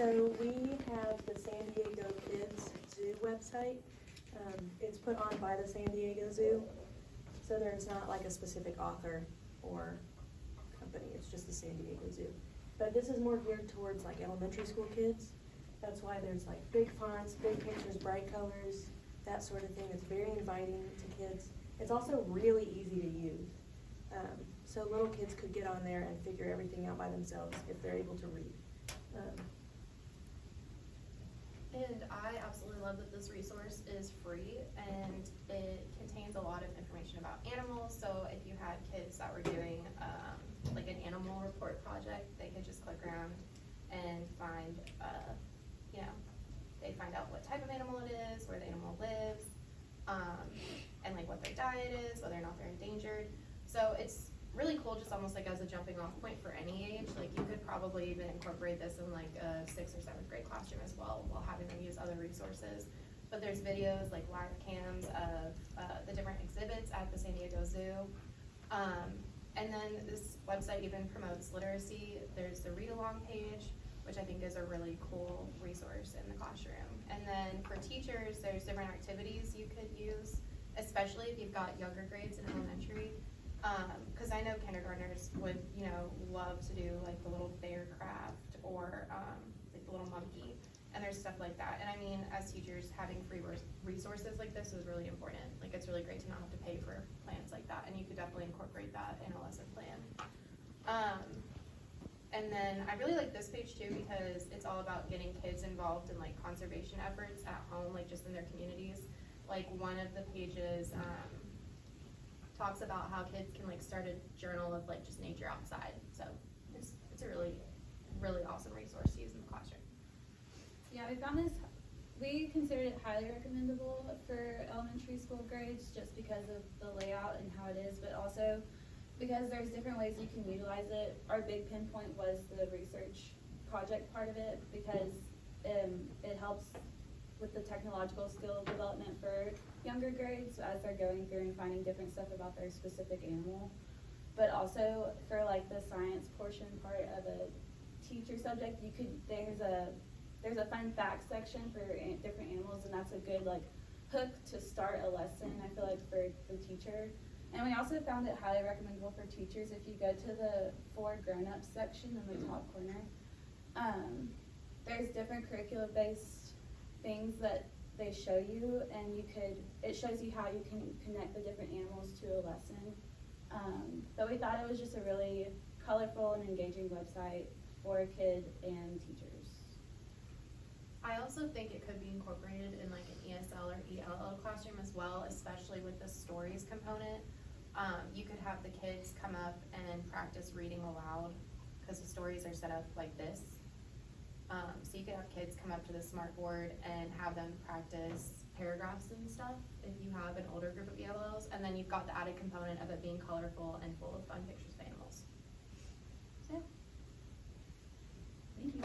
So we have the San Diego Kids Zoo website. It's put on by the San Diego Zoo, so there's not like a specific author or company, it's just the San Diego Zoo. But this is more geared towards like elementary school kids. That's why there's like big fonts, big pictures, bright colors, that sort of thing. It's very inviting to kids. It's also really easy to use. So little kids could get on there and figure everything out by themselves if they're able to read. And I absolutely love that this resource is free and it contains a lot of information about animals. So if you had kids that were doing like an animal report project, they could just click around and find, they find out what type of animal it is, where the animal lives, and like what their diet is, whether or not they're endangered. So it's really cool, just almost like as a jumping off point for any age. Like you could probably even incorporate this in like a 6th or 7th grade classroom as well, while having them use other resources. But there's videos, like live cams of the different exhibits at the San Diego Zoo. And then this website even promotes literacy. There's the read along page, which I think is a really cool resource in the classroom. And then for teachers, there's different activities you could use, especially if you've got younger grades in elementary. Because I know kindergartners would, love to do like the little bear craft or like the little monkey, and there's stuff like that. And I mean, as teachers, having free resources like this is really important. Like it's really great to not have to pay for plans like that, and you could definitely incorporate that in a lesson plan. And then I really like this page too, because it's all about getting kids involved in like conservation efforts at home, like just in their communities. Like one of the pages, talks about how kids can like start a journal of like just nature outside. So it's a really, really awesome resource to use in the classroom. Yeah, we found this, we considered it highly recommendable for elementary school grades just because of the layout and how it is, but also because there's different ways you can utilize it. Our big pinpoint was the research project part of it, because it helps with the technological skill development for younger grades as they're going through and finding different stuff about their specific animal. But also for like the science portion part of a teacher subject, there's a fun facts section for different animals, and that's a good like hook to start a lesson, I feel like, for the teacher. And we also found it highly recommendable for teachers. If you go to the for grown-ups section in the top corner, there's different curriculum-based things that they show you, and it shows you how you can connect the different animals to a lesson. But we thought it was just a really colorful and engaging website for a kid and teachers. I also think it could be incorporated in like an ESL or ELL classroom as well, especially with the stories component. You could have the kids come up and practice reading aloud, because the stories are set up like this. So you could have kids come up to the smart board and have them practice paragraphs and stuff if you have an older group of ELLs, and then you've got the added component of it being colorful and full of fun pictures of animals. So yeah. Thank you.